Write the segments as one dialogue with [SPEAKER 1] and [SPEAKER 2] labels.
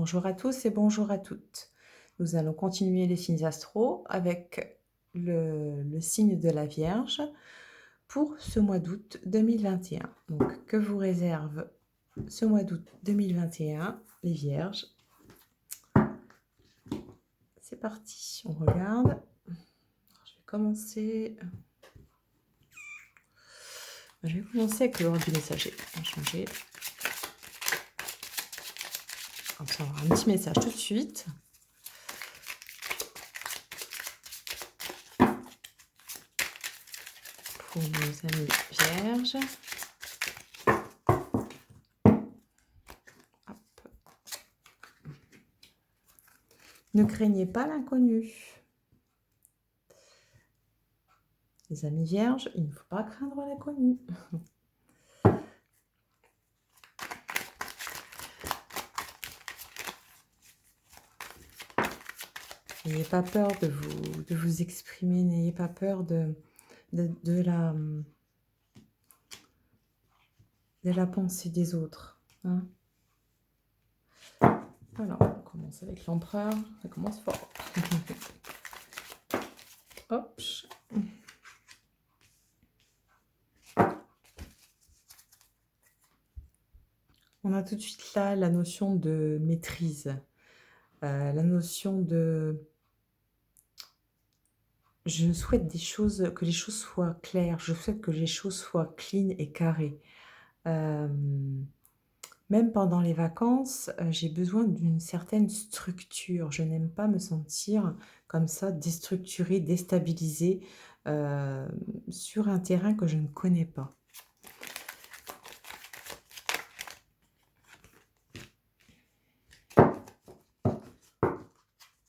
[SPEAKER 1] Bonjour à tous et bonjour à toutes. Nous allons continuer les signes astro avec le signe de la Vierge pour ce mois d'août 2021. Donc, que vous réserve ce mois d'août 2021, les Vierges? C'est parti, on regarde. Je vais commencer. Avec l'ordre du messager. On va changer. Comme ça, on va avoir un petit message tout de suite. Pour nos amis Vierges. Hop. Ne craignez pas l'inconnu. Les amis Vierges, il ne faut pas craindre l'inconnu. N'ayez pas peur de vous exprimer, n'ayez pas peur de la pensée des autres. Hein. Alors, on commence avec l'empereur, ça commence fort. Hop. On a tout de suite là la notion de maîtrise, la notion de... Je souhaite que les choses soient claires, je souhaite que les choses soient clean et carrées. Même pendant les vacances, j'ai besoin d'une certaine structure. Je n'aime pas me sentir comme ça, déstructurée, déstabilisée, sur un terrain que je ne connais pas.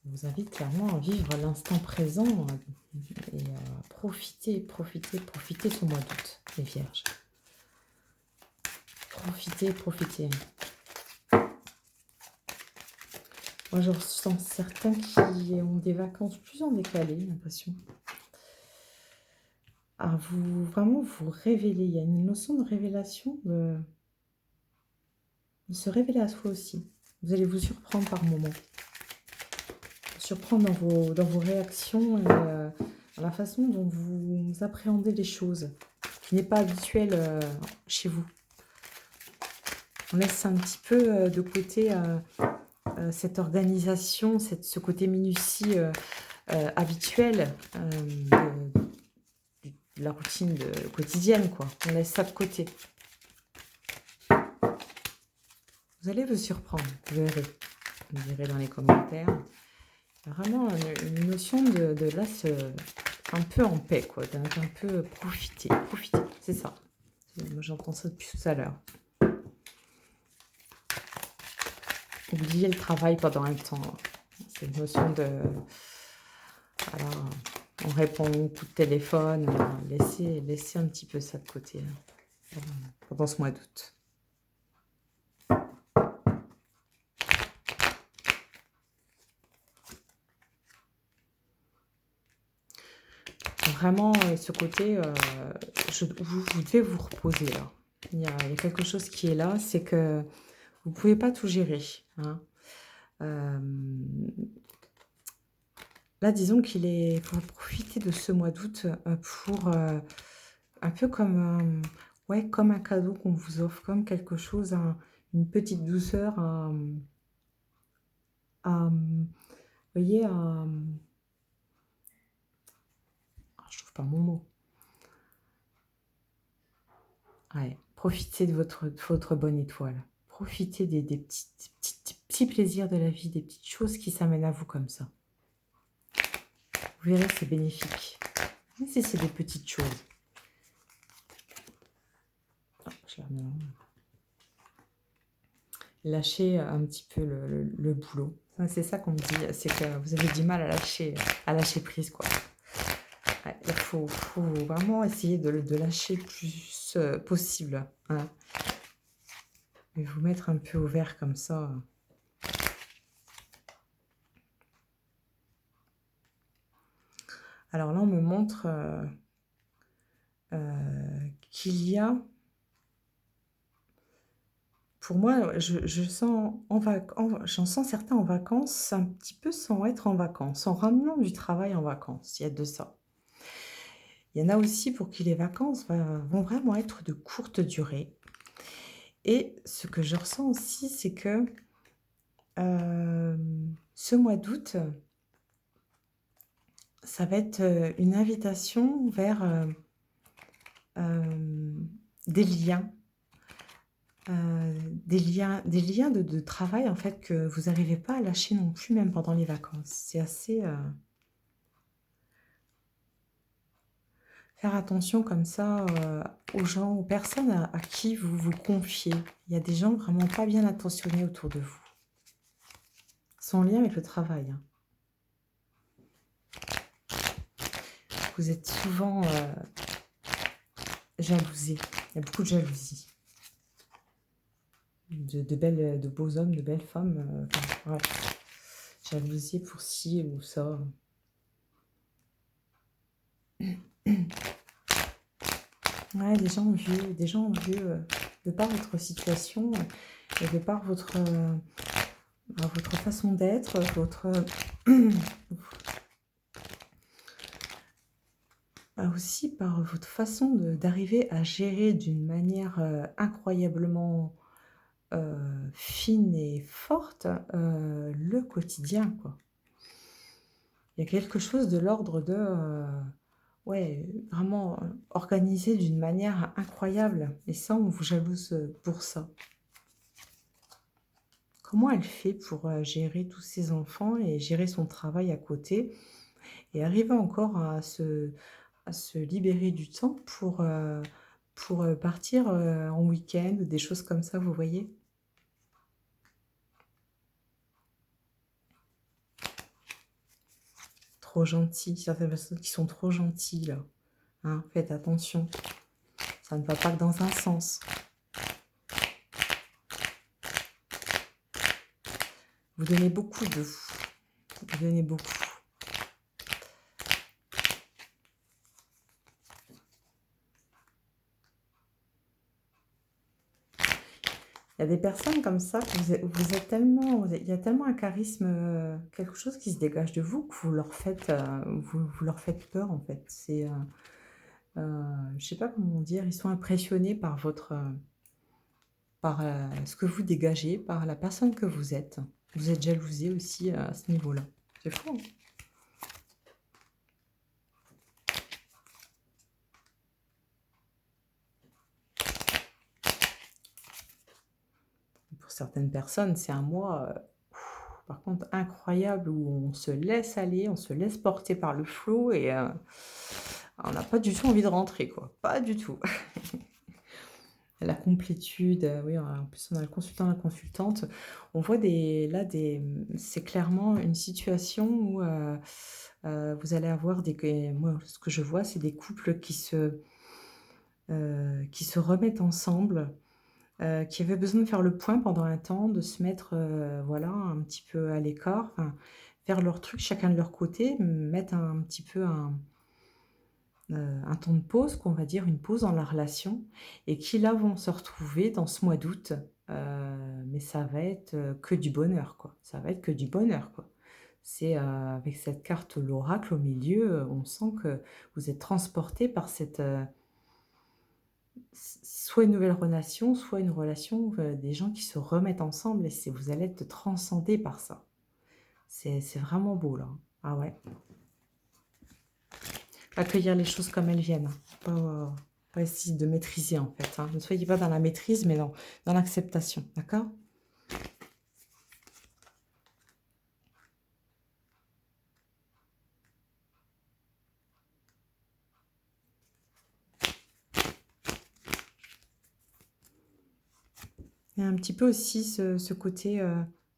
[SPEAKER 1] Je vous invite clairement à vivre l'instant présent et à profiter ce mois d'août, les Vierges. Profitez. Moi, je ressens certains qui ont des vacances plus en décalé, j'ai l'impression. À vous, vraiment vous révéler. Il y a une notion de révélation, de se révéler à soi aussi. Vous allez vous surprendre par moments. Surprendre dans vos réactions et dans la façon dont vous appréhendez les choses, qui n'est pas habituel chez vous. On laisse un petit peu de côté cette organisation, ce côté minutie habituel de la routine quotidienne, quoi. On laisse ça de côté. Vous allez vous surprendre, vous verrez. Vous me direz dans les commentaires. Vraiment une notion de là, un peu en paix, quoi. Un peu profiter, c'est ça. Moi, j'entends ça depuis tout à l'heure. Oubliez le travail pendant un temps. C'est une notion de... Voilà, on répond au coup de téléphone. Laissez un petit peu ça de côté pendant ce mois d'août. Vraiment, ce côté, vous devez vous reposer là. Il y a quelque chose qui est là, c'est que vous ne pouvez pas tout gérer. Hein. Là, disons qu'il est pour profiter de ce mois d'août pour un peu comme, ouais, comme un cadeau qu'on vous offre, comme quelque chose, une petite douceur, vous voyez, je trouve pas mon mot. Ouais, profitez de votre bonne étoile. Profitez des petits plaisirs de la vie, des petites choses qui s'amènent à vous comme ça. Vous verrez, c'est bénéfique. Même si c'est des petites choses. Ah, je la remets là. Lâchez un petit peu le boulot. C'est ça qu'on me dit, c'est que vous avez du mal à lâcher prise, quoi. Ouais, il faut vraiment essayer de lâcher le plus possible. Hein. Et vous mettre un peu au vert comme ça. Alors là, on me montre qu'il y a Pour moi, je sens j'en sens certains en vacances, un petit peu sans être en vacances, en ramenant du travail en vacances, il y a de ça. Il y en a aussi pour qui les vacances vont vraiment être de courte durée et ce que je ressens aussi, c'est que, ce mois d'août, ça va être, une invitation vers, des liens, des liens de travail, en fait, que vous n'arrivez pas à lâcher non plus, même pendant les vacances. C'est assez, faire attention comme ça, aux gens, aux personnes à qui vous vous confiez. Il y a des gens vraiment pas bien intentionnés autour de vous. Sans lien avec le travail, hein. Vous êtes souvent, jalousés. Il y a beaucoup de jalousie. De beaux hommes, de belles femmes, enfin, ouais. Jalousie pour ci ou ça. Ouais, des gens envieux, de par votre situation, et de par votre façon d'être, aussi par votre façon d'arriver à gérer d'une manière, incroyablement, fine et forte, le quotidien, quoi. Il y a quelque chose de l'ordre de, ouais, vraiment, organisé d'une manière incroyable et ça, on vous jalouse, pour ça. Comment elle fait pour, gérer tous ses enfants et gérer son travail à côté et arriver encore à se libérer du temps pour partir, en week-end ou des choses comme ça, vous voyez? Trop gentil, certaines personnes qui sont trop gentilles là, hein, faites attention, ça ne va pas que dans un sens. Vous donnez beaucoup de vous, vous donnez beaucoup. Il y a des personnes comme ça que vous êtes tellement il y a tellement un charisme, quelque chose qui se dégage de vous que vous leur faites peur en fait. Je sais pas comment dire, ils sont impressionnés par ce que vous dégagez, par la personne que vous êtes. Vous êtes jalousés aussi, à ce niveau-là. C'est fou, hein? Pour certaines personnes, c'est un mois, par contre incroyable où on se laisse aller, on se laisse porter par le flot et on n'a pas du tout envie de rentrer, quoi. Pas du tout. La complétude, oui, en plus on a le consultant, la consultante. On voit c'est clairement une situation où, vous allez avoir moi, ce que je vois, c'est des couples qui se remettent ensemble, qui avaient besoin de faire le point pendant un temps, de se mettre, voilà, un petit peu à l'écart, enfin, faire leur truc chacun de leur côté, mettre un petit peu un temps de pause, qu'on va dire, une pause dans la relation et qui là vont se retrouver dans ce mois d'août, mais ça va être, que du bonheur, quoi. Ça va être que du bonheur, quoi. C'est, avec cette carte l'oracle au milieu, on sent que vous êtes transporté par cette, soit une nouvelle relation, soit une relation, des gens qui se remettent ensemble et vous allez être transcendé par ça. C'est vraiment beau là, hein. Ah ouais. Accueillir les choses comme elles viennent, hein. Pas essayer de maîtriser en fait, hein. Ne soyez pas dans la maîtrise, mais dans l'acceptation, d'accord? Il y a un petit peu aussi ce côté,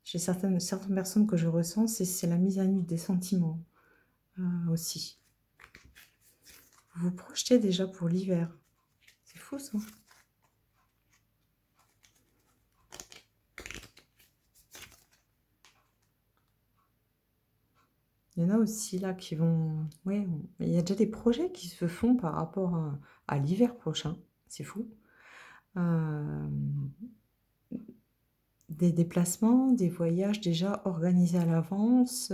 [SPEAKER 1] chez certaines personnes que je ressens, c'est la mise à nu des sentiments, aussi. Vous vous projetez déjà pour l'hiver. C'est fou ça. Il y en a aussi là qui vont, ouais, il y a déjà des projets qui se font par rapport à l'hiver prochain. C'est fou. Hem des déplacements, des voyages déjà organisés à l'avance,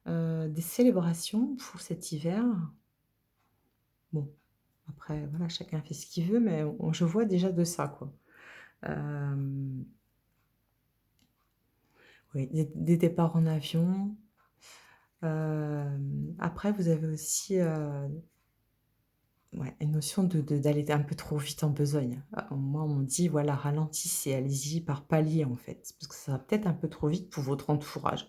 [SPEAKER 1] des célébrations pour cet hiver. Bon, après voilà, chacun fait ce qu'il veut, mais je vois déjà de ça, quoi. Hem, oui, des départs en avion. Après vous avez aussi, ouais, une notion d'aller un peu trop vite en besogne. Moi, on me dit: «Voilà, ralentissez, allez-y par palier, en fait», parce que ça va peut-être un peu trop vite pour votre entourage.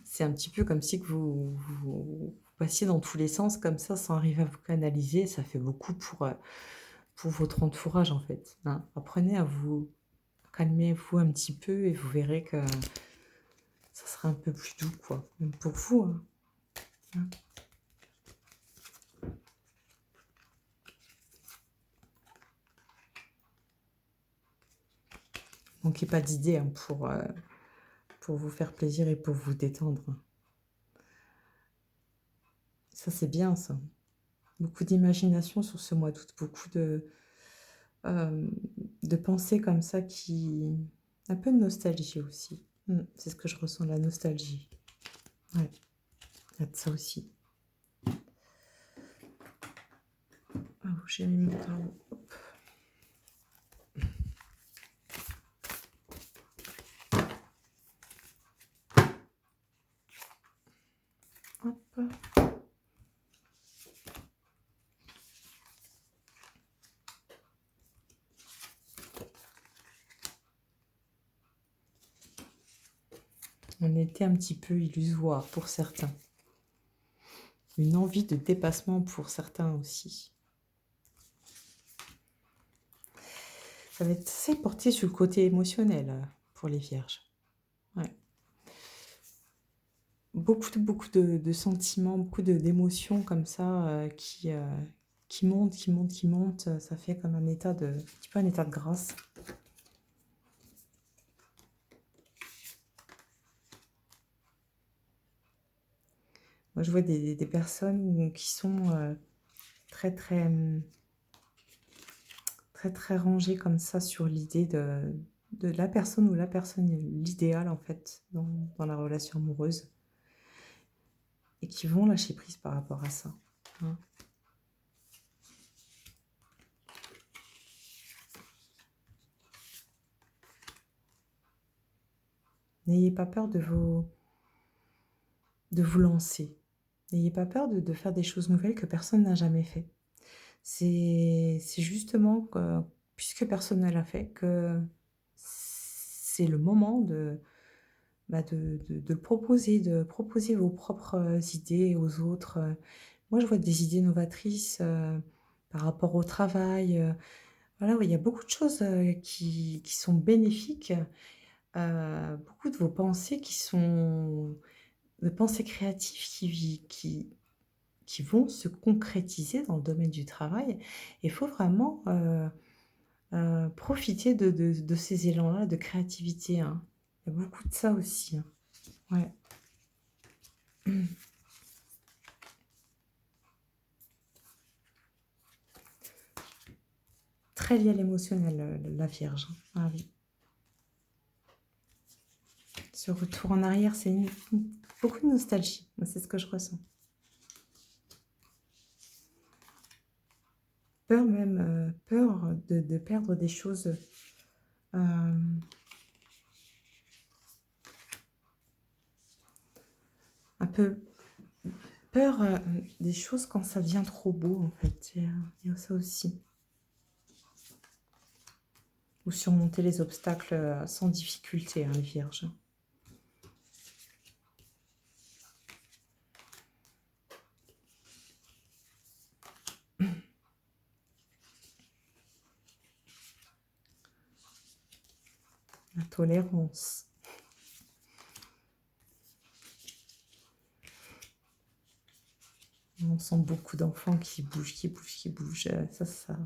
[SPEAKER 1] C'est un petit peu comme si que vous passiez dans tous les sens comme ça, sans arriver à vous canaliser. Ça fait beaucoup pour votre entourage, en fait, hein. Apprenez à vous calmez-vous un petit peu et vous verrez que ça sera un peu plus doux, quoi, même pour vous, hein. Hein. Manquez pas d'idées, hein, pour vous faire plaisir et pour vous détendre. Ça, c'est bien ça. Beaucoup d'imagination sur ce mois d'août, beaucoup hem, de pensées comme ça qui un peu de nostalgie aussi. C'est ce que je ressens, la nostalgie. Ouais, il y a de ça aussi. Ah, où j'ai mis mon tarot. Hop, hop. On était un petit peu illusoire pour certains. Une envie de dépassement pour certains aussi. Ça va être assez porté sur le côté émotionnel, pour les vierges. Ouais. Beaucoup de sentiments, beaucoup d'émotions comme ça, qui montent, qui montent, qui montent, ça fait comme un état de un petit peu un état de grâce. Moi, je vois des personnes qui sont, très, très, très, très rangées comme ça sur l'idée de la personne ou la personne, l'idéal en fait dans la relation amoureuse et qui vont lâcher prise par rapport à ça, hein. N'ayez pas peur de vous lancer. N'ayez pas peur de faire des choses nouvelles que personne n'a jamais fait. C'est justement que puisque personne ne l'a fait, que c'est le moment bah, de proposer, de proposer vos propres, idées aux autres, Moi, je vois des idées novatrices, par rapport au travail, voilà, ouais, il y a beaucoup de choses, qui sont bénéfiques, beaucoup de vos pensées qui sont de pensées créatives qui vont se concrétiser dans le domaine du travail. Il faut vraiment, profiter de ces élans-là de créativité, hein. Il y a beaucoup de ça aussi, hein. Ouais. Très lié à l'émotionnel, la Vierge, hein. Ah oui. Ce retour en arrière, c'est beaucoup de nostalgie. Moi, c'est ce que je ressens. Peur même, peur de perdre des choses, hem, un peu peur, des choses quand ça devient trop beau, en fait. Il y a ça aussi. Ou surmonter les obstacles, sans difficulté, hein, les vierges. La tolérance. On sent beaucoup d'enfants qui bougent, qui bougent, qui bougent, ça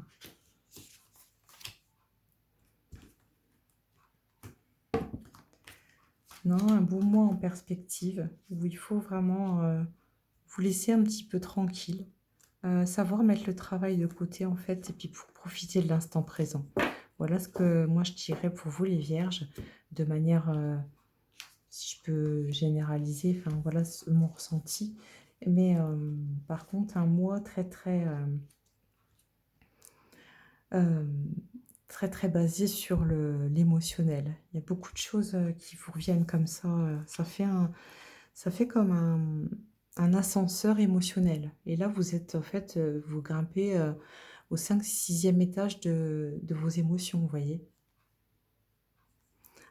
[SPEAKER 1] non, un beau mois en perspective où il faut vraiment, vous laisser un petit peu tranquille, savoir mettre le travail de côté, en fait et puis pour profiter de l'instant présent. Voilà ce que moi je dirais pour vous les vierges, de manière, si je peux généraliser, enfin voilà mon ressenti. Mais par contre, un mois très très, hem, très très basé sur l'émotionnel. Il y a beaucoup de choses qui vous reviennent comme ça. Ça fait comme un ascenseur émotionnel. Et là, vous êtes en fait, vous grimpez au 5e, 6e étage de vos émotions, vous voyez.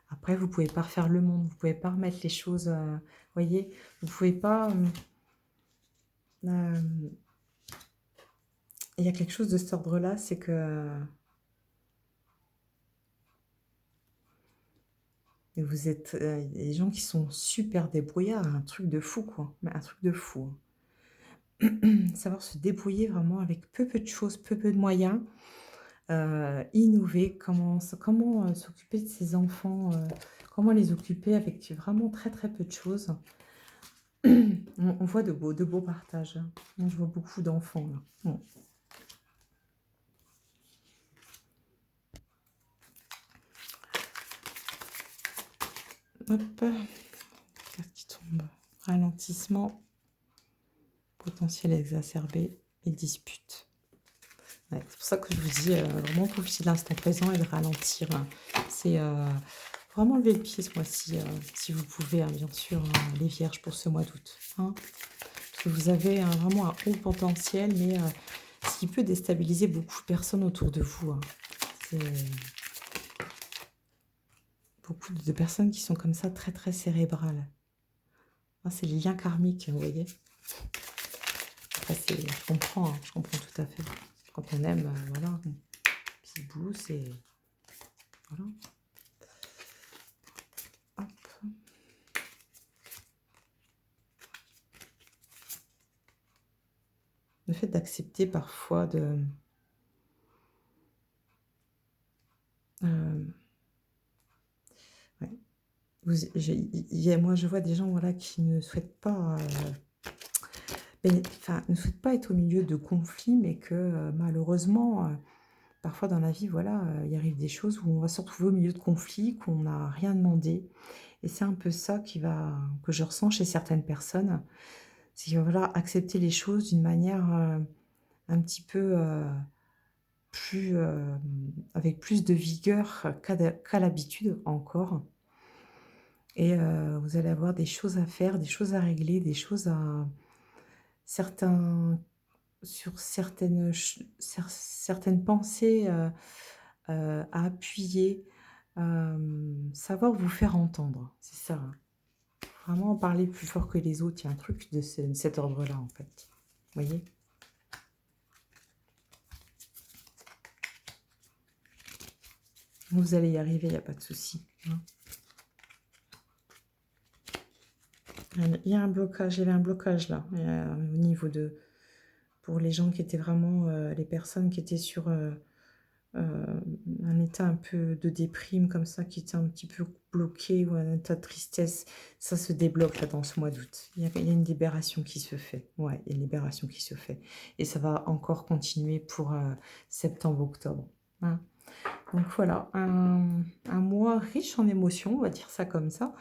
[SPEAKER 1] Après, vous pouvez pas refaire le monde, vous pouvez pas remettre les choses, voyez, vous pouvez pas. Euh, il y a quelque chose de cet ordre-là, c'est que vous êtes des gens qui sont super débrouillards, un truc de fou, quoi, mais un truc de fou, hein. Savoir se débrouiller vraiment avec peu de choses, peu de moyens, innover, comment s'occuper de ses enfants, comment les occuper avec vraiment très très peu de choses. On voit de beaux partages, hein. Moi, je vois beaucoup d'enfants là. Bon. Hop, carte qui tombe. Ralentissement, potentiel exacerbé et dispute. Ouais, c'est pour ça que je vous dis vraiment profiter de l'instant présent et de ralentir, hein. C'est vraiment lever le pied ce mois-ci, si vous pouvez, hein, bien sûr, hein, les vierges pour ce mois d'août, hein. Parce que vous avez vraiment un haut potentiel, mais ce qui peut déstabiliser beaucoup de personnes autour de vous, hein. C'est beaucoup de personnes qui sont comme ça, très très cérébrales. Ah, c'est les liens karmiques, vous voyez. Après, je comprends, hein, je comprends tout à fait. Quand on aime, voilà, petit bout, c'est... Voilà. Hop. Le fait d'accepter parfois de... ouais. Moi, je vois des gens, voilà, qui ne souhaitent pas... enfin, ne souhaitent pas être au milieu de conflits, mais que malheureusement, parfois dans la vie, voilà, il arrive des choses où on va se retrouver au milieu de conflits, qu'on n'a rien demandé. Et c'est un peu ça que je ressens chez certaines personnes. C'est que voilà, accepter les choses d'une manière un petit peu plus, avec plus de vigueur qu'à l'habitude encore. Et vous allez avoir des choses à faire, des choses à régler, des choses à certains sur certaines pensées à appuyer, savoir vous faire entendre, c'est ça, hein. Vraiment parler plus fort que les autres, il y a un truc de cet ordre-là, en fait. Vous voyez? Vous allez y arriver, il n'y a pas de souci, hein. Il y a un blocage, il y avait un blocage là, au niveau de... Pour les gens qui étaient vraiment... les personnes qui étaient sur un état un peu de déprime comme ça, qui étaient un petit peu bloquées, ou un état de tristesse, ça se débloque là dans ce mois d'août. Il y a une libération qui se fait. Ouais, il y a une libération qui se fait. Et ça va encore continuer pour septembre-octobre, hein. Donc voilà, un mois riche en émotions, on va dire ça comme ça.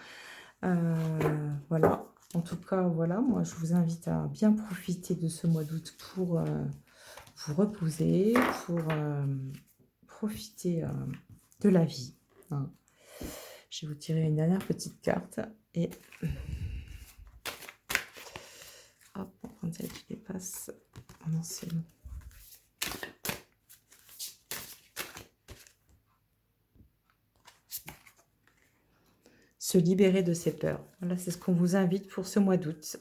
[SPEAKER 1] Voilà, en tout cas, voilà, moi je vous invite à bien profiter de ce mois d'août pour vous reposer, pour profiter de la vie, hein. Je vais vous tirer une dernière petite carte et hop, on prend celle qui dépasse. Oh non, c'est bon. Se libérer de ses peurs. Voilà, c'est ce qu'on vous invite pour ce mois d'août.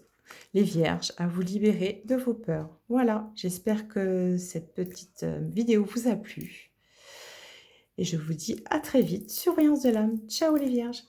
[SPEAKER 1] Les vierges, à vous libérer de vos peurs. Voilà, j'espère que cette petite vidéo vous a plu. Et je vous dis à très vite sur Voyance de l'âme. Ciao les vierges!